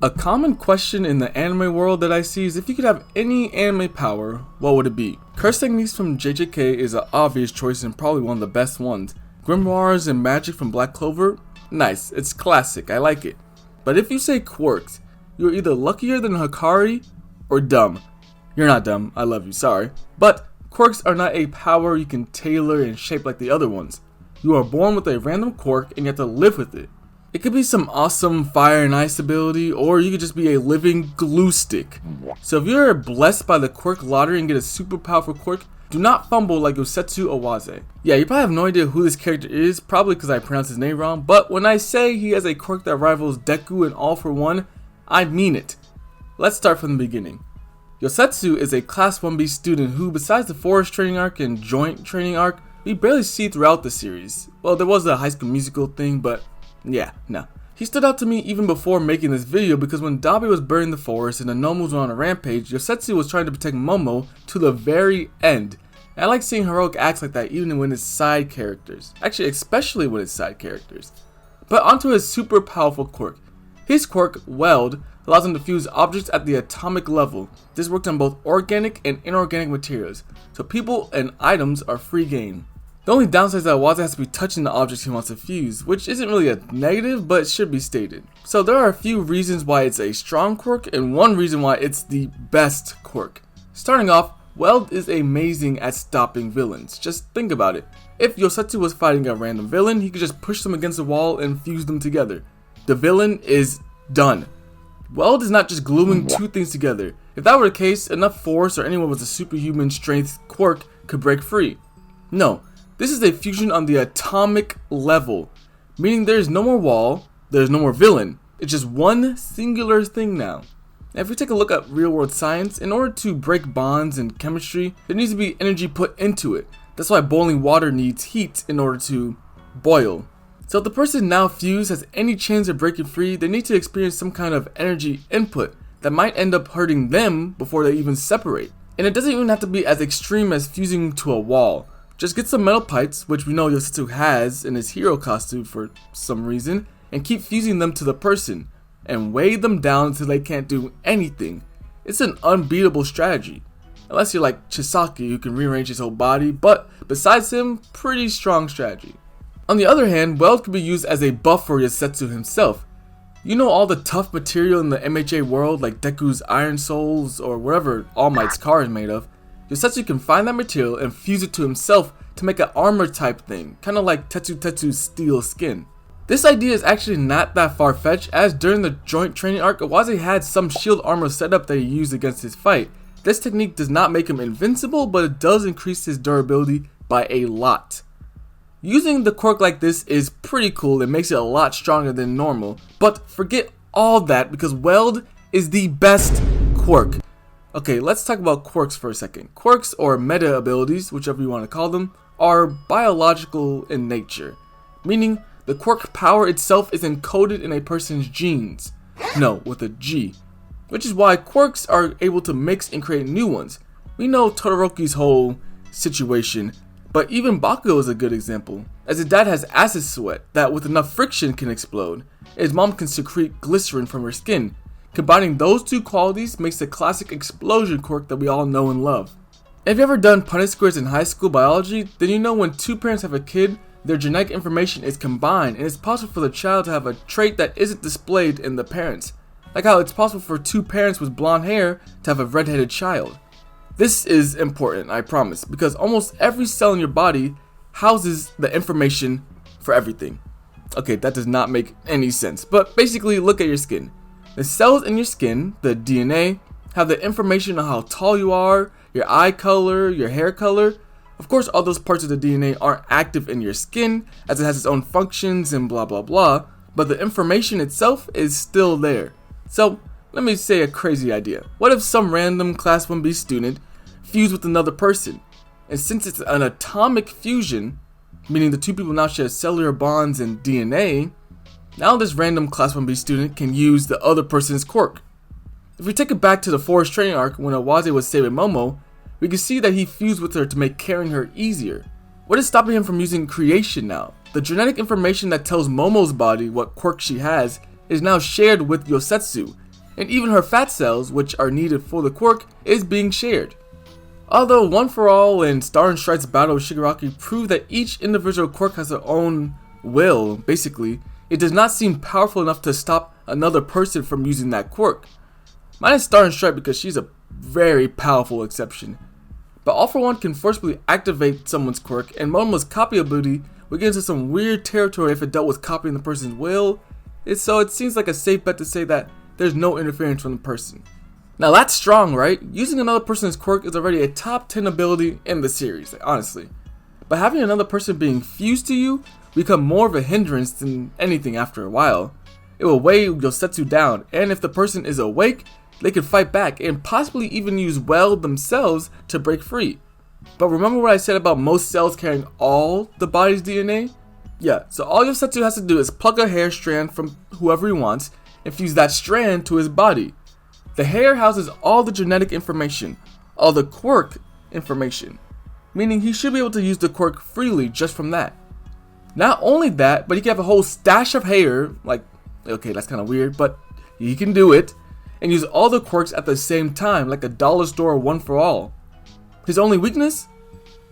A common question in the anime world that I see is if you could have any anime power, what would it be? Curse techniques from JJK is an obvious choice and probably one of the best ones. Grimoires and magic from Black Clover? Nice, it's classic, I like it. But if you say quirks, you're either luckier than Hikari or dumb. You're not dumb, I love you, sorry. But quirks are not a power you can tailor and shape like the other ones. You are born with a random quirk and you have to live with it. It could be some awesome fire and ice ability, or you could just be a living glue stick. So if you're blessed by the quirk lottery and get a super powerful quirk, do not fumble like Yosetsu Awase. Yeah, you probably have no idea who this character is, probably because I pronounced his name wrong, but when I say he has a quirk that rivals Deku and All for One, I mean it. Let's start from the beginning. Yosetsu is a Class 1B student who, besides the Forest training arc and Joint training arc, we barely see throughout the series. Well, there was a High School Musical thing, but yeah, no. He stood out to me even before making this video because when Dabi was burning the forest and the Nomos were on a rampage, Yosetsu was trying to protect Momo to the very end. And I like seeing heroic acts like that even when it's side characters. Actually, especially when it's side characters. But onto his super powerful quirk. His quirk, Weld, allows him to fuse objects at the atomic level. This works on both organic and inorganic materials, so people and items are free game. The only downside is that Awase has to be touching the objects he wants to fuse, which isn't really a negative, but should be stated. So there are a few reasons why it's a strong quirk, and one reason why it's the best quirk. Starting off, Weld is amazing at stopping villains. Just think about it. If Yosetsu was fighting a random villain, he could just push them against the wall and fuse them together. The villain is done. Weld is not just gluing two things together. If that were the case, enough force or anyone with a superhuman strength quirk could break free. No. This is a fusion on the atomic level, meaning there's no more wall, there's no more villain. It's just one singular thing now. Now if we take a look at real world science, in order to break bonds and chemistry, there needs to be energy put into it. That's why boiling water needs heat in order to boil. So if the person now fused has any chance of breaking free, they need to experience some kind of energy input that might end up hurting them before they even separate. And it doesn't even have to be as extreme as fusing to a wall. Just get some metal pipes, which we know Yosetsu has in his hero costume for some reason, and keep fusing them to the person, and weigh them down until they can't do anything. It's an unbeatable strategy. Unless you're like Chisaki who can rearrange his whole body, but besides him, pretty strong strategy. On the other hand, Weld could be used as a buff for Yosetsu himself. You know all the tough material in the MHA world like Deku's Iron Souls or whatever All Might's car is made of. Yosetsu can find that material and fuse it to himself to make an armor type thing, kinda like Tetsu's steel skin. This idea is actually not that far-fetched, as during the Joint training arc, Awase had some shield armor set up that he used against his fight. This technique does not make him invincible, but it does increase his durability by a lot. Using the quirk like this is pretty cool, it makes it a lot stronger than normal, but forget all that because Weld is the best quirk. Okay, let's talk about quirks for a second. Quirks, or meta abilities, whichever you want to call them, are biological in nature, meaning the quirk power itself is encoded in a person's genes. No, with a G. Which is why quirks are able to mix and create new ones. We know Todoroki's whole situation, but even Bakugo is a good example, as his dad has acid sweat that with enough friction can explode, and his mom can secrete glycerin from her skin. Combining those two qualities makes the classic explosion quirk that we all know and love. If you've ever done Punnett squares in high school biology, then you know when two parents have a kid, their genetic information is combined and it's possible for the child to have a trait that isn't displayed in the parents. Like how it's possible for two parents with blonde hair to have a red-headed child. This is important, I promise, because almost every cell in your body houses the information for everything. Okay, that does not make any sense, but basically look at your skin. The cells in your skin, the DNA, have the information on how tall you are, your eye color, your hair color. Of course, all those parts of the DNA aren't active in your skin, as it has its own functions and blah blah blah, but the information itself is still there. So, let me say a crazy idea. What if some random Class 1B student fused with another person? And since it's an atomic fusion, meaning the two people now share cellular bonds and DNA, now this random Class 1B student can use the other person's quirk. If we take it back to the Forest training arc when Awase was saving Momo, we can see that he fused with her to make carrying her easier. What is stopping him from using creation now? The genetic information that tells Momo's body what quirk she has is now shared with Yosetsu, and even her fat cells, which are needed for the quirk, is being shared. Although One for All and Star and Stripe's battle with Shigaraki prove that each individual quirk has their own will, basically, it does not seem powerful enough to stop another person from using that quirk. Minus Star and Stripe because she's a very powerful exception. But All for One can forcibly activate someone's quirk, and Momo's copy ability would get into some weird territory if it dealt with copying the person's will, so it seems like a safe bet to say that there's no interference from the person. Now that's strong, right? Using another person's quirk is already a top 10 ability in the series, honestly. But having another person being fused to you become more of a hindrance than anything after a while. It will weigh Yosetsu down, and if the person is awake, they can fight back and possibly even use weld themselves to break free. But remember what I said about most cells carrying all the body's DNA? Yeah, so all Yosetsu has to do is pluck a hair strand from whoever he wants and fuse that strand to his body. The hair houses all the genetic information, all the quirk information, meaning he should be able to use the quirk freely just from that. Not only that, but he can have a whole stash of hair, like, okay, that's kind of weird, but he can do it, and use all the quirks at the same time, like a dollar store One for All. His only weakness?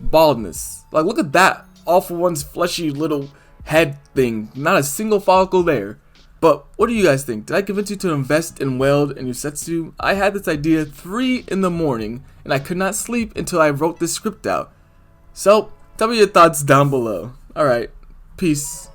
Baldness. Like, look at that, All for One's fleshy little head thing, not a single follicle there. But what do you guys think? Did I convince you to invest in Weld and Yosetsu? I had this idea 3 in the morning, and I could not sleep until I wrote this script out. So, tell me your thoughts down below. Alright, peace.